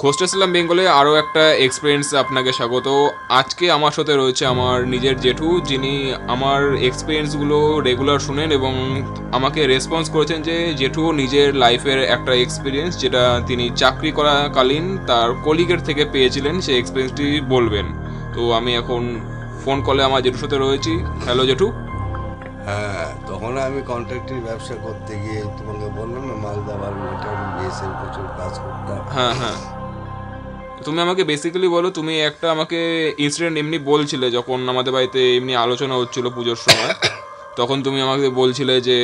খোস্ট ইসলাম বেঙ্গলে আরও একটা এক্সপিরিয়েন্স আপনাকে স্বাগত। আজকে আমার সাথে রয়েছে আমার নিজের জেঠু, যিনি আমার এক্সপিরিয়েন্সগুলো রেগুলার শুনেন এবং আমাকে রেসপন্স করেছেন যে জেঠু নিজের লাইফের একটা এক্সপিরিয়েন্স যেটা তিনি চাকরি করাকালীন তার কলিগের থেকে পেয়েছিলেন, সেই এক্সপিরিয়েন্সটি বলবেন। তো আমি এখন ফোন কলে আমার জেঠুর সাথে রয়েছি। হ্যালো জেঠু। হ্যাঁ, তখন আমি কন্ট্রাক্টের ব্যবসা করতে গিয়ে তোমাকে বললাম না, মালদা বালুঘাটে আমি বিএসএর প্রচুর কাজ করতাম। হ্যাঁ হ্যাঁ, তুমি আমাকে বেসিক্যালি বলো, তুমি একটা আমাকে ইনসিডেন্ট এমনি বলছিলে যখন আমাদের বাড়িতে এমনি আলোচনা হচ্ছিল পুজোর সময়। তখন তুমি আমাকে বলছিলে যে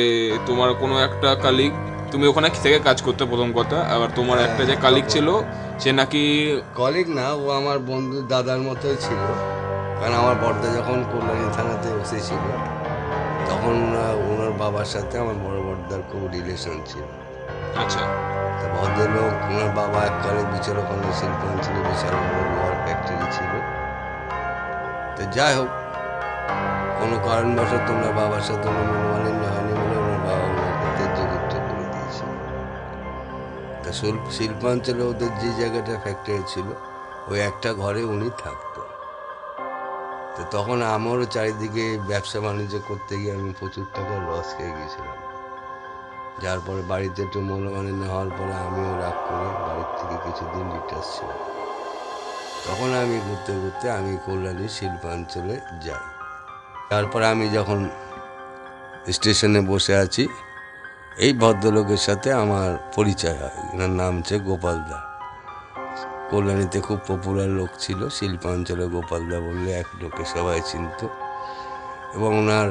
তোমার কোনো একটা কালিগ, তুমি ওখানে থেকে কাজ করতে প্রথম কথা, আবার তোমার একটা হ্যাঁ, যে কালিগ তখন ছিল সে নাকি। কলিগ না, ও আমার বন্ধু দাদার মতোই ছিল। কারণ আমার বড়দা যখন কল্যাণী থানাতে বসেছিল, তখন ওনার বাবার সাথে আমার বড় বড়দার খুব রিলেশন ছিল। আচ্ছা। তা ভদ্রলোক, ওনার বাবা এককালে বিচর ওখানে শিল্পাঞ্চলে বিশাল বড় লোহার ফ্যাক্টরি ছিল। তো যাই হোক, কোনো কারণবশত ওনার বাবার সাথে ওনার মনোমালিন্য হয়নি বলে ওনার বাবা ওনাকে ত্যায্যপুত্র করে দিয়েছিল। তা শিল্পাঞ্চলে ওদের যে জায়গাটা ফ্যাক্টরি ছিল, ওই একটা ঘরে উনি থাকতো। তো তখন আমারও চারিদিকে ব্যবসা বাণিজ্য করতে গিয়ে আমি প্রচুর টাকার লস খেয়ে গিয়েছিলাম। যার পরে বাড়িতে একটু মনোমালিন্য হওয়ার পরে আমিও রাগ করে বাড়ির থেকে কিছুদিন রিটার্স ছিলাম। তখন আমি ঘুরতে ঘুরতে আমি কল্যাণী শিল্পাঞ্চলে যাই। তারপরে আমি যখন স্টেশনে বসে আছি, এই ভদ্রলোকের সাথে আমার পরিচয় হয়। এনার নাম হচ্ছে গোপালদা। কল্যাণীতে খুব পপুলার লোক ছিল, শিল্পাঞ্চলে গোপালদা বললে এক লোকে সবাই চিনত। এবং ওনার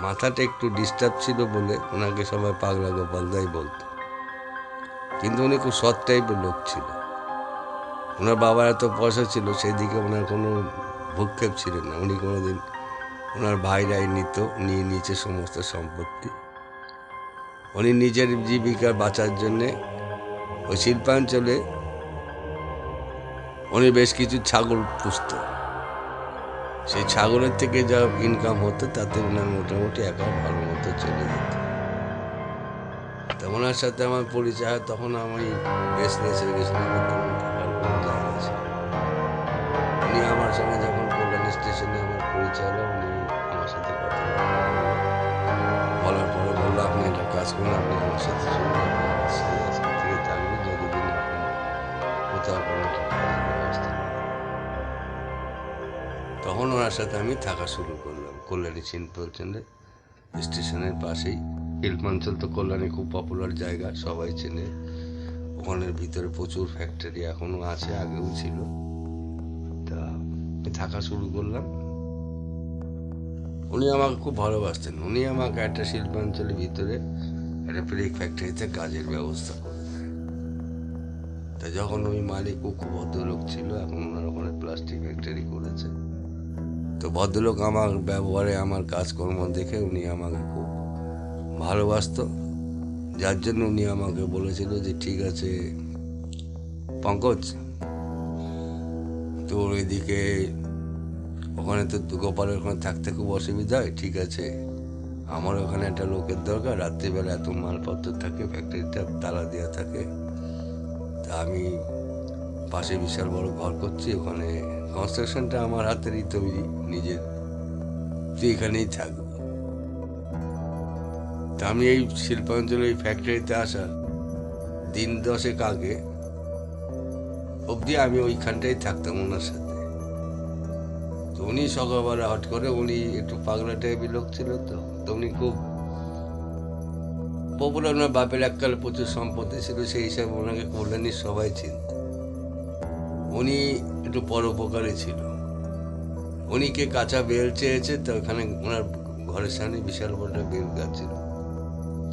মাথাটা একটু ডিস্টার্ব ছিল বলে ওনাকে সবাই পাগলা গোপালদাই বলতো। কিন্তু উনি খুব সৎ টাইপের লোক ছিল। ওনার বাবার এত পয়সা ছিল, সেদিকে ওনার কোনো ভূক্ষেপ ছিল না। উনি কোনোদিন, ওনার ভাইরাই নিয়ে নিচে সমস্ত সম্পত্তি। উনি নিজের জীবিকা বাঁচার জন্যে ওই শিল্পাঞ্চলে উনি বেশ কিছু ছাগল পুষত। সেই ছাগলের থেকে যা ইনকাম হতো তাতে ওনার মোটামুটি একা ভালো মতো চলে যেত। তা ওনার সাথে আমার পরিচয় হয়, তখন আমি বিজনেসে গেছিলাম, তখন থাকার কোনো জায়গা ছিল। উনি আমার সঙ্গে যখন কল্যাণ স্টেশনে আমার পরিচয় হলো, উনি আমার সাথে কথা বলার পরে বললো, আপনি একটা কাজ করুন, আপনি আমার সাথে চলুন, আপনি আমার সাথে আজকে থেকে থাকবেন যতদিন আপনার কোথাও কোনো একটা কাজের ব্যবস্থা নেই। তখন ওনার সাথে আমি থাকা শুরু করলাম কল্যাণী শিল্পাঞ্চলে স্টেশনের পাশেই। শিল্পাঞ্চল তো কল্যাণী খুব পপুলার জায়গা, সবাই চেনে। ওখানের ভিতরে প্রচুর ফ্যাক্টরি এখনো আছে, আগেও ছিল। তা থাকা শুরু করলাম। উনি আমাকে খুব ভালোবাসতেন। উনি আমাকে একটা শিল্পাঞ্চলের ভিতরে একটা ব্রেক ফ্যাক্টরিতে কাজের ব্যবস্থা করে দেয়। তা যখন ওই মালিক, ও খুব ভদ্রলোক ছিল, এখন ওনার ওখানে প্লাস্টিক ফ্যাক্টরি করেছে। তো ভদ্রলোক আমার ব্যবহারে, আমার কাজকর্ম দেখে উনি আমাকে খুব ভালোবাসতো। যার জন্য উনি আমাকে বলেছিল যে ঠিক আছে পঙ্কজ, তোর ওইদিকে ওখানে তো গোপালের ওখানে থাকতে খুব অসুবিধা হয়, ঠিক আছে আমার ওখানে একটা লোকের দরকার, রাত্রিবেলা এত মালপত্র থাকে, ফ্যাক্টরিটা তালা দেওয়া থাকে। তা আমি পাশে বিশাল বড় ঘর করছি, ওখানে কনস্ট্রাকশনটা আমার হাতেরই তৈরি নিজের, তুই এখানেই থাকবি। তা আমি এই শিল্পাঞ্চলে এই ফ্যাক্টরিতে আসার দিন 10 আগে অবধি আমি ওইখানটাই থাকতাম ওনার সাথে। তো উনি সকালবেলা হট করে, উনি একটু পাগলা টাইপের লোক ছিল, তো উনি খুব পপুলার। ওনার বাপের এককালে প্রচুর সম্পত্তি ছিল, সেই হিসাবে ওনাকে কল্যাণীর সবাই চিনত। উনি একটু পরোপকারী ছিল। উনি কে কাঁচা বেল চেয়েছে, তো ওখানে ওনার ঘরের সামনে বিশাল বড় বেল গাছ ছিল,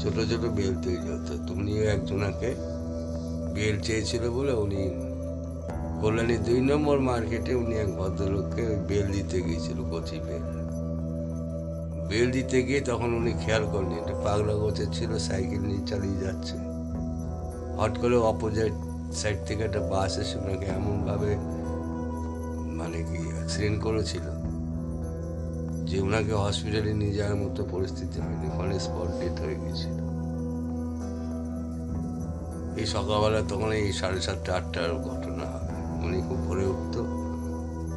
ছোট ছোট বেল তৈরি হতো। তো উনিও একজনাকে বেল চেয়েছিল বলে উনি কল্যাণী 2 নম্বর মার্কেটে উনি এক ভদ্রলোককে ওই বেল দিতে গিয়েছিল, কচি বেল। বেল দিতে গিয়ে তখন উনি খেয়াল করেনি, একটা পাগলা গোছের ছিল, সাইকেল নিয়ে চালিয়ে যাচ্ছে। হট করে অপোজিট সাইড থেকে একটা বাস এসে ওনাকে এমনভাবে মানে কি অ্যাক্সিডেন্ট করেছিল যে ওনাকে হসপিটালে নিয়ে যাওয়ার মতো পরিস্থিতি হয়নি, ওখানে স্পট ডেথ হয়ে গেছিল। এই সকালবেলা তখন এই 7:30-8টার ঘটনা হবে। উনি খুব ভোরে উঠতো,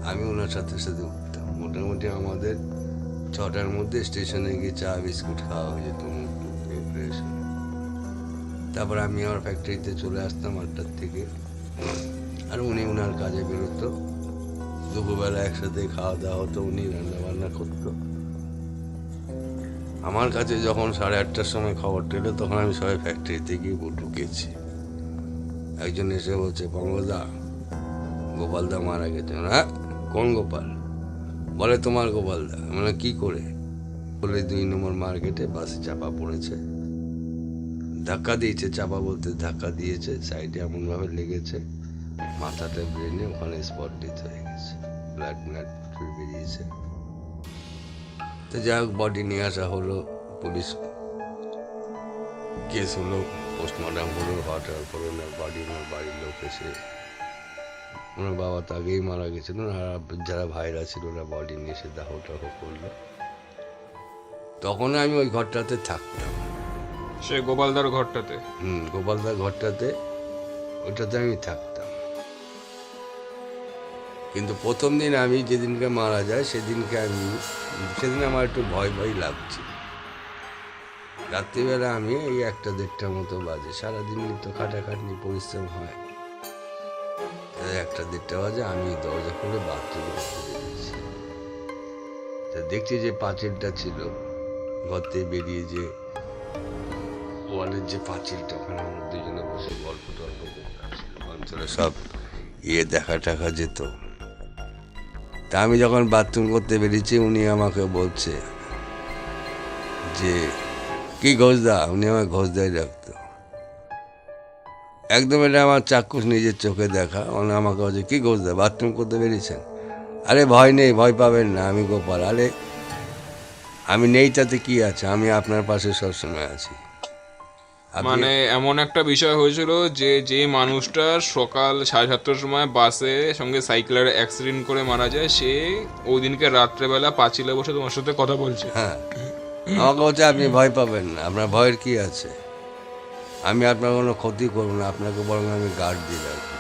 আমি ওনার সাথে সাথে উঠতাম। মোটামুটি আমাদের 6টার মধ্যে স্টেশনে গিয়ে চা বিস্কুট খাওয়া হয়ে যেত, মুখ টুক ধুয়ে ফ্রেশ হয়ে। তারপর আমি আমার ফ্যাক্টরিতে চলে আসতাম 8টার থেকে, আর উনি ওনার কাজে বেরোতো। দুপুরবেলা একসাথে খাওয়া দাওয়া হতো, উনি রান্না বান্না করতো। আমার কাছে যখন 8:30টার সময় খবরটা এলো, তখন আমি সবাই ফ্যাক্টরিতে গিয়ে ঢুকেছি। একজন এসে বলছে, পঙ্গদা, গোপালদা মারা গেছে। হ্যাঁ, কোন গোপাল? বলে তোমার গোপালদা। মানে কি করে? বলে 2 নম্বর মার্কেটে বাসে চাপা পড়েছে, ধাক্কা দিয়েছে। চাপা বলতে ধাক্কা দিয়েছে, সাইডে এমনভাবে লেগেছে, মাথাটা ব্রেনে ওখানে স্পট ডেথ হয়ে গেছে, ব্লাড বেরিয়েছে। তো যাই হোক, বডি নিয়ে আসা হলো, পুলিশ কেস হলো, পোস্টমর্টম হলো, হওয়ার পর ওনার বডি ওনার বাড়ির লোক এসে, ওনার বাবা তো আগেই মারা গেছিল, আর যারা ভাইরা ছিল ওরা বডি নিয়ে এসে দাহ টাহ করলো। তখন আমি ওই ঘরটাতে থাকতাম, সে গোপালদার ঘরটাতে। গোপালদার ঘরটাতে, ওইটাতে আমি থাকতাম। কিন্তু প্রথম দিন আমি যেদিনকে মারা যায় সেদিন আমার একটু ভয় ভয় লাগছে। রাত্রিবেলা আমি এই 1টা-1:30টার মতো বাজে, সারাদিন তো খাটাখাটনি পরিশ্রম হয়। 1টা-1:30টা বাজে, আমি দরজা খুলে বাথরুম করতে বেরিয়েছি। তা দেখছি যে পাঁচিলটা ছিল ঘর থেকে বেরিয়ে, যে ওয়ালের যে পাঁচিলটা, ওখানে আমরা দুজনে বসে গল্প টল্প করতেছিল, অঞ্চলে সব দেখা টাকা যেত। তা আমি যখন বাথরুম করতে বেরিয়েছি, উনি আমাকে বলছে যে, কি ঘোষদা? উনি আমার ঘোষদাই রাখতো একদম। এটা আমার চাক্ষুষ নিজের চোখে দেখা। উনি আমাকে বলছে, কি ঘোষদা, বাথরুম করতে বেরিয়েছেন? আরে ভয় নেই, ভয় পাবেন না, আমি গোপাল। আরে আমি নেই তাতে কি আছে, আমি আপনার পাশে সবসময় আছি। মানে এমন একটা বিষয় হয়েছিল যে মানুষটা সকাল 7:30টার সময় বাসে সঙ্গে সাইকেলের অ্যাক্সিডেন্ট করে মারা যায়, সে ওই দিনকে রাত্রেবেলা পাঁচিলে বসে তোমার সাথে কথা বলছে। হ্যাঁ, আমাকে বলছে, আপনি ভয় পাবেন না, আপনার ভয়ের কি আছে, আমি আপনার কোনো ক্ষতি করবো না, আপনাকে বরং আমি গার্ড দিয়ে রাখবো,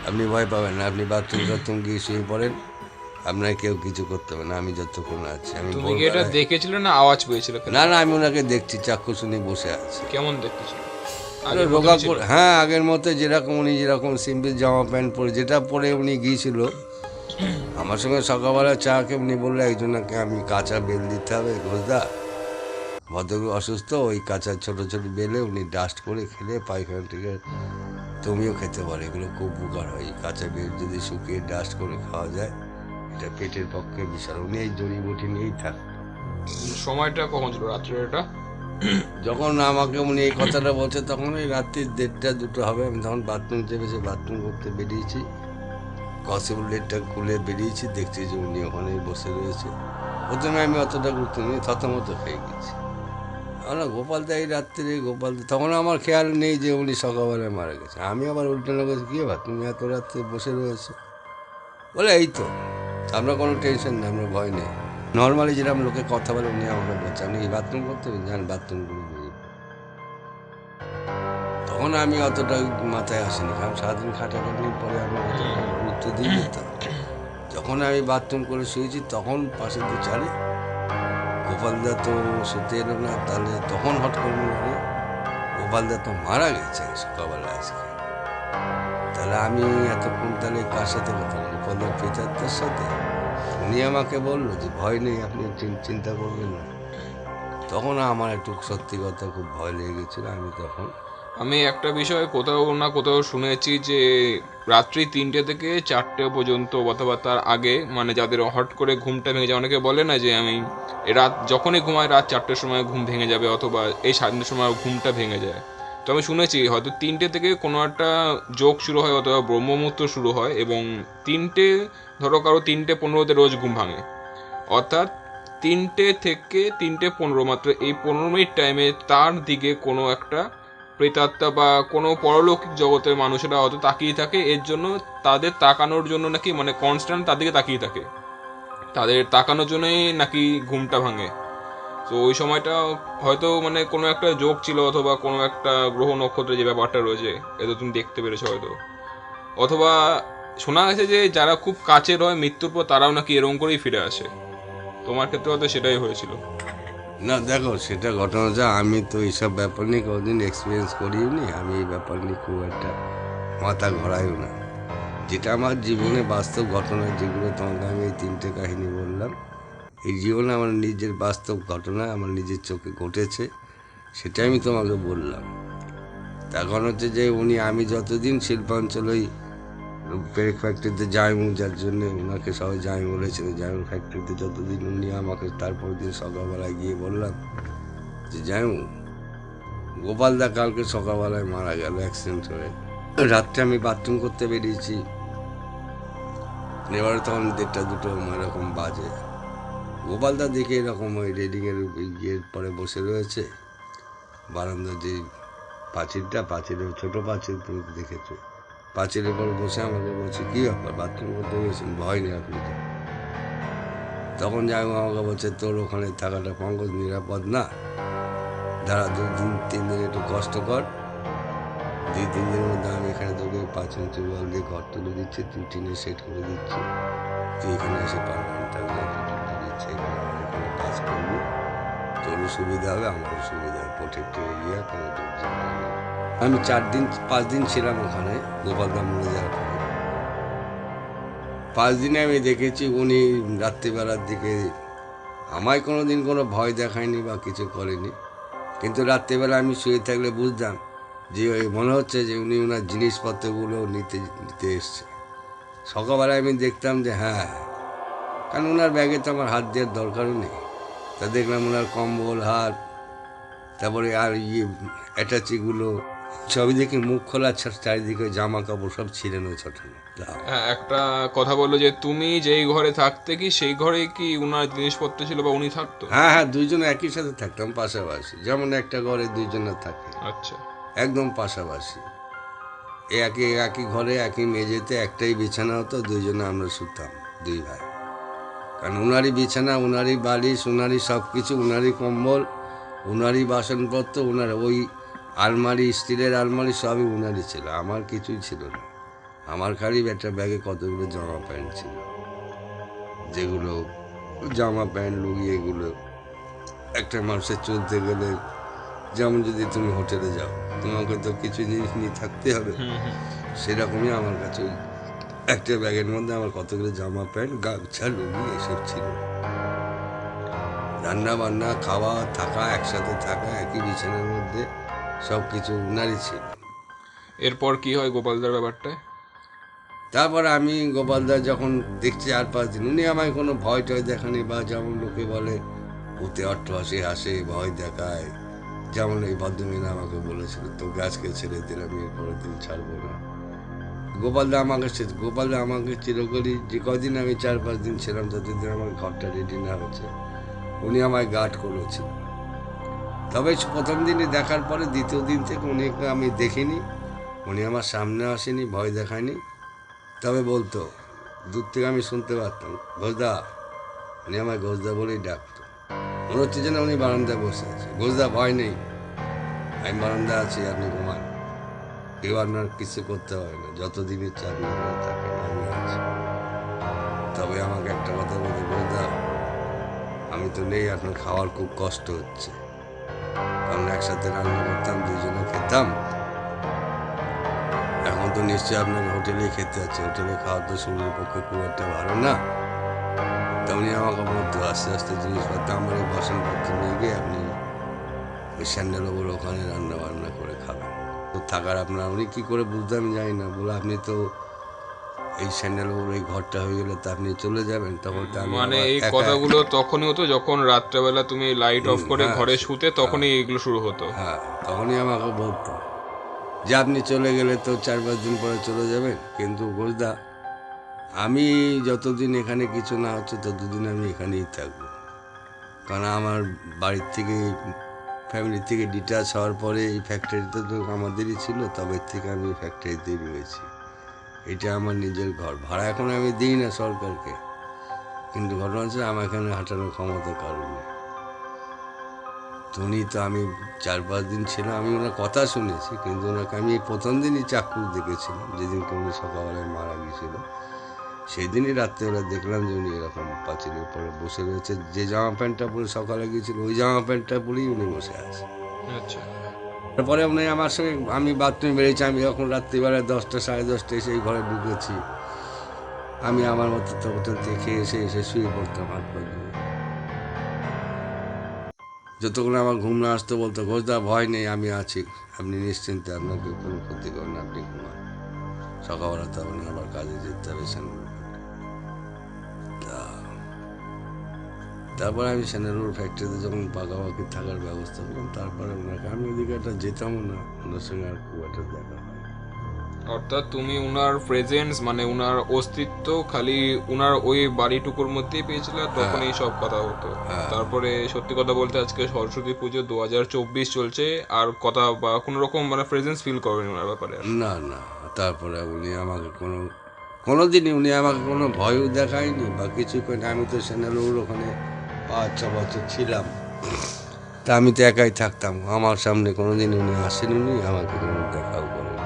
আপনি ভয় পাবেন না, আপনি বাথরুম গিয়ে শুয়ে পড়েন, আপনার কেউ কিছু করতে হবে না, আমি যতক্ষণ আছি। আমি তুমি কি এটা দেখেছিলে না আওয়াজ পেয়েছিলে? না না, আমি ওনাকে দেখছি, চাক্ষুষ উনি বসে আছে। কেমন দেখতেছিল? রোগা করে, হ্যাঁ, আগের মতো যেরকম উনি যেরকম সিম্পল জামা প্যান্ট পরে, যেটা পরে উনি গিয়েছিল আমার সঙ্গে সকালবেলা চা খেয়ে, উনি বললো একজনকে আমি কাঁচা বেল দিতে হবে, ঘোষদা ভদ্রলোক অসুস্থ, ওই কাঁচা ছোট ছোট বেলে উনি ডাস্ট করে খেলে পায়খানা থেকে, তুমিও খেতে পারো, এগুলো খুব উপকার হয়। কাঁচা বেল যদি শুকিয়ে ডাস্ট করে খাওয়া যায়, এটা পেটের পক্ষে বিশাল। উনি এই জড়িবুটি নিয়েই থাক। সময়টা কখন ছিল? রাত্রে? এটা যখন আমাকে উনি এই কথাটা বলছে, তখন ওই রাত্রি 1:30-2টো হবে। আমি তখন বাথরুম চেপেছি, বাথরুম করতে বেরিয়েছি, কসিবল লেটটা খুলে বেরিয়েছি, দেখছি যে উনি ওখানে বসে রয়েছে। প্রথমে আমি অতটা গুরুত্ব নিয়ে থতমত খেয়ে গেছি। আমরা গোপালদা এই রাত্রে, গোপালদা, তখন আমার খেয়াল নেই যে উনি সকালবেলায় মারা গেছে। আমি আবার উল্টে গেছি, কী ব্যাপার তুমি এত রাত্রে বসে রয়েছে? বলে, এই তো, আপনার কোনো টেনশন নেই, আপনার ভয় নেই। নর্মালি যেরকম লোকে কথা বলে, উনি আমাকে বলছে, আপনি কি বাথরুম করতে যান, বাথরুম করে বেরিয়ে। তখন আমি অতটা মাথায় আসিনি, কারণ সারাদিন খাটাখাটির পরে আমি অতটা গুরুত্ব দিয়ে যেতাম। যখন আমি বাথরুম করে শুয়েছি, তখন পাশে দিয়ে চারে গোপালদা তো শুতে এলো না। তাহলে তখন হট করে মনে হলো, গোপালদা তো মারা গেছে সকালবেলা আজকে। তাহলে আমি এতক্ষণ তাহলে কার সাথে কথা বলি? গোপালদার প্রেতাত্মার সাথে। উনি আমাকে বললো যে ভয় নেই, আপনি চিন্তা করবেন না। তখন আমার একটু সত্যি কথা খুব ভয় লেগে গেছিলো। আমি একটা বিষয় কোথাও না কোথাও শুনেছি যে রাত্রি 3টে থেকে 4টে পর্যন্ত অথবা তার আগে, মানে যাদের হট করে ঘুমটা ভেঙে যায়, অনেকে বলে না যে আমি রাত যখনই ঘুমাই রাত 4টের সময় ঘুম ভেঙে যাবে, অথবা এই 7টার সময় ঘুমটা ভেঙে যায়। তো আমি শুনেছি হয়তো 3টে থেকে কোনো একটা যোগ শুরু হয়, অথবা ব্রহ্মমুহূর্ত শুরু হয়, এবং 3টে, ধরো কারো 3:15 রোজ ঘুম ভাঙে, অর্থাৎ 3টে থেকে 3:15, মাত্র এই 15 মিনিট টাইমে তার দিকে কোনো একটা প্রেতাত্মা বা কোনো পরলৌকিক জগতের মানুষেরা হয়তো তাকিয়ে থাকে। এর জন্য তাদের তাকানোর জন্য নাকি, মানে কনস্ট্যান্ট তার দিকে তাকিয়ে থাকে, তাদের তাকানোর জন্যই নাকি ঘুমটা ভাঙে। তো ওই সময়টা হয়তো মানে কোনো একটা যোগ ছিল, অথবা কোনো একটা গ্রহ নক্ষত্রে যে ব্যাপারটা রয়েছে এটা তুমি দেখতে পেরেছো হয়তো। অথবা শোনা গেছে যে যারা খুব কাছের হয় মৃত্যুর পর তারাও নাকি এরকম করেই ফিরে আসে। তোমার ক্ষেত্রে হয়তো সেটাই হয়েছিল। না দেখো, সেটা ঘটনা হচ্ছে আমি তো এইসব ব্যাপার নিয়ে কোনোদিন এক্সপিরিয়েন্স করিনি, আমি এই ব্যাপার নিয়ে খুব একটা মাথা ঘোরাইও না। যেটা আমার জীবনে বাস্তব ঘটনা, যেগুলো তোমাকে আমি এই 3টে কাহিনী বললাম, এই জীবনে আমার নিজের বাস্তব ঘটনা আমার নিজের চোখে ঘটেছে, সেটাই আমি তোমাকে বললাম। তার কারণ হচ্ছে যে আমি যতদিন শিল্পাঞ্চল ওই পেরেক ফ্যাক্টরিতে যাইমু, যার জন্য ওনাকে সবাই যাই বলেছিল, জাইমু ফ্যাক্টরিতে যতদিন আমাকে তারপর দিন সকালবেলায় গিয়ে বললাম যে যাইমু, গোপালদা কালকে সকালবেলায় মারা গেল অ্যাক্সিডেন্ট হয়ে। রাত্রে আমি বাথরুম করতে বেরিয়েছি, এবারে তখন 1:30-2 এরকম বাজে। গোপালদা দেখে এরকম ওই রেডিংয়ের ইয়ের পরে বসে রয়েছে, বারান্দার যে পাঁচিলের ছোটো পাঁচিল, তুমি দেখেছো, পাঁচিলের পর বসে আমাকে বলছে কী ব্যাপার, বাথরুম করতে গেছেন, ভয় নেই আপনি। তখন যাই আমাকে বলছে তোর ওখানে থাকাটা পঙ্কজ নিরাপদ না, দাঁড়া 2-3 দিন একটু কষ্ট কর, 2-3 দিনের মধ্যে আমি এখানে তোকে 5 ইঞ্চি ওয়াল দিয়ে ঘর তুলে দিচ্ছি, তুই টিনে সেট করে দিচ্ছি, তুই এখানে এসে পারমানেন্ট থাকলে দিচ্ছে, এখানে আমার এখানে কাজ করবি, তোরও সুবিধা হবে আমারও সুবিধা হবে, প্রোটেক্টেড এরিয়া, কোনো ঝামেলা নেই। আমি 5 দিন ছিলাম ওখানে গোপালদা মরে যাওয়ার পরে। 5 দিনে আমি দেখেছি উনি রাত্রিবেলার দিকে আমায় কোনো দিন কোনো ভয় দেখায়নি বা কিছু করেনি, কিন্তু রাত্রিবেলা আমি শুয়ে থাকলে বুঝতাম যে মনে হচ্ছে যে উনি ওনার জিনিসপত্রগুলো নিতে এসছে। সকালবেলায় আমি দেখতাম যে হ্যাঁ, কারণ ওনার ব্যাগে তো আমার হাত দেওয়ার দরকারও নেই। তা দেখলাম ওনার কম্বল, হাত, তারপরে আর অ্যাটাচিগুলো সবই দেখি মুখ খোলা, চারিদিকে জামা কাপড় সব ছিঁড়ানো ছটানো। হ্যাঁ, একটা কথা বললো যে তুমি যেই ঘরে থাকতে কি সেই ঘরে কি উনার জিনিসপত্র ছিল বা উনি থাকতো? হ্যাঁ হ্যাঁ, দুইজনে একই সাথে থাকতাম পাশাপাশি, যেমন একটা ঘরে দুইজনে থাকে, আচ্ছা। একদম পাশাপাশি, একই ঘরে একই মেঝেতে একটাই বিছানা হতো, দুইজনে আমরা শুতাম, 2 ভাই। কারণ উনারই বিছানা, উনারই বালিশ, উনারই সব কিছু, উনারই কম্বল, উনারই বাসনপত্র, উনার ওই আলমারি, স্টিলের আলমারি সবই উনারই ছিল, আমার কিছুই ছিল না। আমার খালি একটা ব্যাগে কতগুলো জামা প্যান্ট ছিল, যেগুলো জামা প্যান্ট লুঙ্গি, এগুলো একটা মানুষের চলতে গেলে, যেমন যদি তুমি হোটেলে যাও তোমাকে তো কিছু জিনিস নিয়ে থাকতে হবে, সেরকমই আমার কাছে ওই একটা ব্যাগের মধ্যে আমার কতগুলো জামা প্যান্ট, গামছা, লুঙ্গি এসব ছিল। রান্না বান্না, খাওয়া, থাকা, একসাথে থাকা, একই বিছানার মধ্যে, সব কিছু উনারই ছিল। এরপর কি হয় গোপালদার ব্যাপারটায়? তারপর আমি গোপালদা যখন দেখছি 4-5 দিন, উনি আমায় কোনো ভয় টয় দেখানি, বা যেমন লোকে বলে ভূতে অট্টহাসি হাসে, ভয় দেখায়, যেমন এই ভদ্রমহিলা আমাকে বলেছিল তোকে আজকে ছেড়ে দিলাম, আমি এরপরের দিন ছাড়বো না। গোপালদা আমাকে চিরকালই, যে কদিন আমি 4-5 দিন ছিলাম, ততদিন আমার ঘরটা রেডি না হচ্ছে, উনি আমায় গার্ড করেছিল। তবে প্রথম দিনে দেখার পরে দ্বিতীয় দিন থেকে উনিকে আমি দেখিনি, উনি আমার সামনে আসেনি, ভয় দেখায়নি, তবে বলতো, দূর থেকে আমি শুনতে পারতাম ঘোষদা, উনি আমায় ঘোষদা বলেই ডাকতো, মনে হচ্ছে যেন উনি বারান্দায় বসে আছে, ঘোষদা ভয় নেই, আমি বারান্দায় আছি, আপনি ঘুমান, কেউ আপনার কিছু করতে পারে না, যতদিন ইচ্ছা আপনি এখানে থাকেন, আমি আছি। তবে আমাকে একটা কথা বলে, ঘোষদা আমি তো নেই, আপনার খাওয়ার খুব কষ্ট হচ্ছে, কারণ একসাথে রান্না করতাম, দুজনে খেতাম, এখন তো নিশ্চয়ই আপনাকে হোটেলেই খেতে হচ্ছে, হোটেলে খাওয়া তো শরীরের পক্ষে খুব একটা ভালো না। তেমনি আমাকে বলতো আস্তে আস্তে জিনিসপত্র, আমার এই বাসনপত্র নিয়ে গিয়ে আপনি ওই স্যান্ডেলওভার ওখানে রান্না বান্না করে খাবেন, তো থাকার আপনার, উনি কী করে বুঝতে আমি জানি না, বলে আপনি তো এই স্যান্ডেলওভার এই ঘরটা হয়ে গেলে তো আপনি চলে যাবেন, তখন তো আমি মানে আবার এই একা কথাগুলো তখনই হতো যখন রাত্রেবেলা তুমি লাইট অফ করে হ্যাঁ, ঘরে শুতে, তখনই এগুলো শুরু হতো? হ্যাঁ, তখনই আমাকে বলতো যে আপনি চলে গেলে তো 4-5 দিন পরে চলে যাবেন, কিন্তু ঘোষদা আমি যতদিন এখানে কিছু না হচ্ছে ততদিন আমি এখানেই থাকবো, কারণ আমার বাড়ির থেকে, ফ্যামিলি থেকে ডিটাচ হওয়ার পরে এই ফ্যাক্টরিতে তো আমাদেরই ছিল, তবে থেকে আমি ফ্যাক্টরিতেই রয়েছি, এটা আমার নিজের ঘর, ভাড়া এখন আমি দিই না সরকারকে, কিন্তু ঘটনা হচ্ছে আমার এখানে হাঁটানোর ক্ষমতা কারণ নেই। তো উনি তো আমি 4-5 দিন ছিলাম, আমি ওনার কথা শুনেছি, কিন্তু ওনাকে আমি এই প্রথম দিনই চাক্ষুষ দেখেছিলাম, যেদিনকে উনি সকালবেলায় মারা গিয়েছিল। সেই দিনই রাত্রেবেলা দেখলাম যে উনি এরকম পাঁচিলের পরে বসে রয়েছে, যে জামা প্যান্টটা পরে সকালে গিয়েছিল ওই জামা প্যান্টটা পরেই উনি বসে আছে। আচ্ছা। তারপরে উনি আমার সঙ্গে, আমি বাথরুমে বেরিয়েছি, আমি যখন রাত্রিবেলায় 10টা 10:30 এসে এই ঘরে ঢুকেছি, আমি আমার মতো তখন দেখে এসে শুয়ে পড়তাম হাত পা ধুয়ে। যতক্ষণ আমার ঘুম না আসতো বলতো, ঘোষদা ভয় নেই, আমি আছি, আপনি নিশ্চিন্তে, আপনাকে কোনো ক্ষতি করেন না, আপনি ঘুমান। সকালবেলা তখন আবার কাজে যেতে হবে সেনারুল। তারপরে আমি সেনারুল ফ্যাক্টরিতে যখন পাকাপাকি থাকার ব্যবস্থা করলাম, তারপরে ওনাকে, আমি ওদিকে একটা যেতামও না, ওনার সঙ্গে আর খুব একটা দেখা হয়। অর্থাৎ তুমি উনার প্রেজেন্স মানে উনার অস্তিত্ব খালি উনার ওই বাড়িটুকুর মধ্যেই পেয়েছিলে, আর তখন এই সব কথা হতো। তারপরে সত্যি কথা বলতে আজকে সরস্বতী পুজো 2024 চলছে, আর কথা বা কোনো রকম মানে প্রেজেন্স ফিল করেন ওনার ব্যাপারে আর? না না, তারপরে উনি আমাকে কোনোদিনই উনি আমাকে কোনো ভয়ও দেখায়নি বা কিছু করেনি। আমি তো সেনারুল ওখানে 5-6 বছর ছিলাম, তা আমি তো একাই থাকতাম, আমার সামনে কোনোদিন উনি আসেনি, আমাকে কোনো দেখাও করেনি।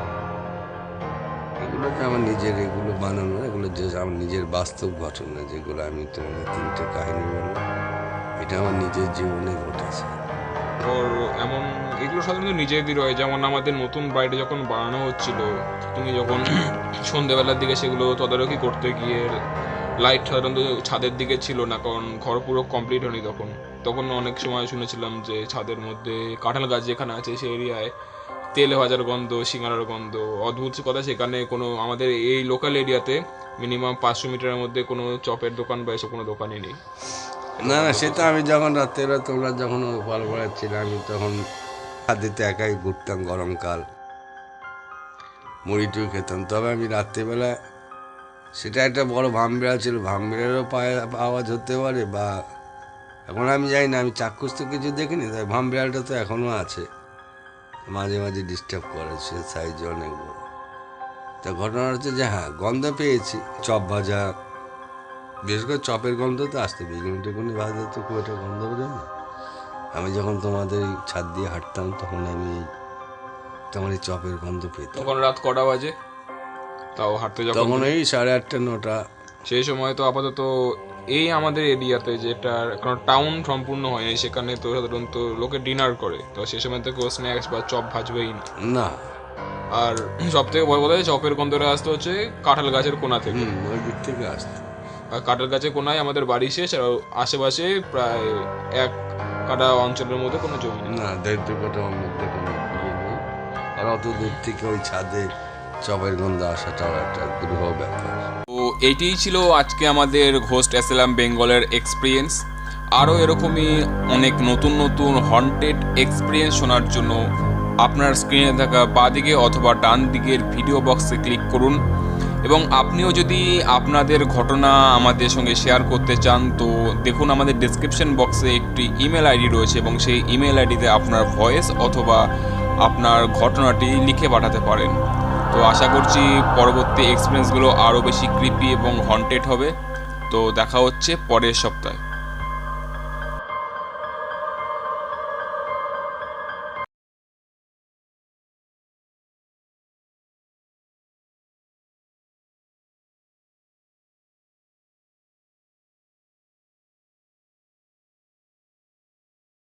এগুলো যে আমার নিজের, এগুলো বানানো, এগুলো যে আমার নিজের বাস্তব ঘটনা, যেগুলো আমি তোমাকে 3টে কাহিনী বললাম, এটা আমার নিজের জীবনে ঘটেছে। ওর এমন এগুলো সাধারণত নিজেদেরই হয়, যেমন আমাদের নতুন বাড়িটা যখন বানানো হচ্ছিল, তুমি যখন সন্ধ্যেবেলার দিকে সেগুলো তদারকি করতে গিয়ে, লাইট সাধারণত ছাদের দিকে ছিল না, কারণ ঘর পুরো কমপ্লিট হয়নি তখন। তখন অনেক সময় শুনেছিলাম যে ছাদের মধ্যে কাঁঠাল গাছ যেখানে আছে সেই এরিয়ায় তেল ভাজার গন্ধ, সিঙ্গারার গন্ধ, অদ্ভুত কথা। সেখানে কোনো আমাদের এই লোকাল এরিয়াতে মিনিমাম 500 মিটারের মধ্যে কোনো চপের দোকান বা এসব কোনো দোকানই নেই। না না, সেটা আমি যখন রাত্রেবেলা, তোমরা যখন পাড়ায় ছিল, আমি তখন খাদিতে একাই ঘুরতাম, গরমকাল মুড়িটুও খেতাম। তবে আমি রাত্রেবেলা, সেটা একটা বড় ভামবিড়াল ছিল, ভামবিড়ালেরও পায়ে আওয়াজ হতে পারে, বা এখন আমি জানি না, আমি চাক্ষুষ তো কিছু দেখিনি, তাই ভামবিড়ালটা তো এখনও আছে, মাঝে মাঝে ডিস্টার্ব করে, সে সাইজে অনেক বড়। তা ঘটনা হচ্ছে যে, হ্যাঁ, গন্ধ পেয়েছি, চপ ভাজা, বিশেষ করে চপের গন্ধ তো আসতে, বেগুনি টেগুনি ভাজলে তো খুব একটা গন্ধ বেরোয় না। আমি যখন তোমাদের এই ছাদ দিয়ে হাঁটতাম, তখন আমি তখন এই চপের গন্ধ পেতাম। তখন রাত কটা বাজে তাও হাঁটতে যখন? তখন এই 8:30 9টা। সেই সময় তো আপাতত এই আমাদের এরিয়াতে, যেটা কারণ টাউন সম্পূর্ণ হয়নি, সেখানে তো সাধারণত লোকে ডিনার করে, তো সেই সময় তো কেউ স্ন্যাক্স বা চপ ভাজবেই না। না, আর সব থেকে বড় কথা, চপের গন্ধটা আসতে হচ্ছে কাঁঠাল গাছের কোনা থেকে। ওই দিক থেকে আসতো। আর কাঁঠাল গাছের কোনায় আমাদের বাড়ি শেষ, আর আশেপাশে প্রায় 1 কাঠা অঞ্চলের মধ্যে কোনো জমি নেই। না, 1.5 কাঠার মধ্যে কোনো ইয়ে নেই। আর অত দূর থেকে ওই ছাদে চপের গন্ধ আসাটাও একটা দুরূহ ব্যাপার। তো এইটিই ছিল আজকে আমাদের ঘোস্ট অ্যাসাইলাম বেঙ্গলের এক্সপিরিয়েন্স। আরও এরকমই অনেক নতুন নতুন হন্টেড এক্সপিরিয়েন্স শোনার জন্য আপনার স্ক্রিনে থাকা বাঁদিকে অথবা ডান দিকের ভিডিও বক্সে ক্লিক করুন, এবং আপনিও যদি আপনাদের ঘটনা আমাদের সঙ্গে শেয়ার করতে চান, তো দেখুন আমাদের ডেসক্রিপশন বক্সে একটি ইমেল আইডি রয়েছে, এবং সেই ইমেল আইডিতে আপনার ভয়েস অথবা আপনার ঘটনাটি লিখে পাঠাতে পারেন। তো আশা করছি পরবর্তী এক্সপিরিয়েন্সগুলো আরও বেশি ক্রিপি এবং হন্টেড হবে। তো দেখা হচ্ছে পরের সপ্তাহে।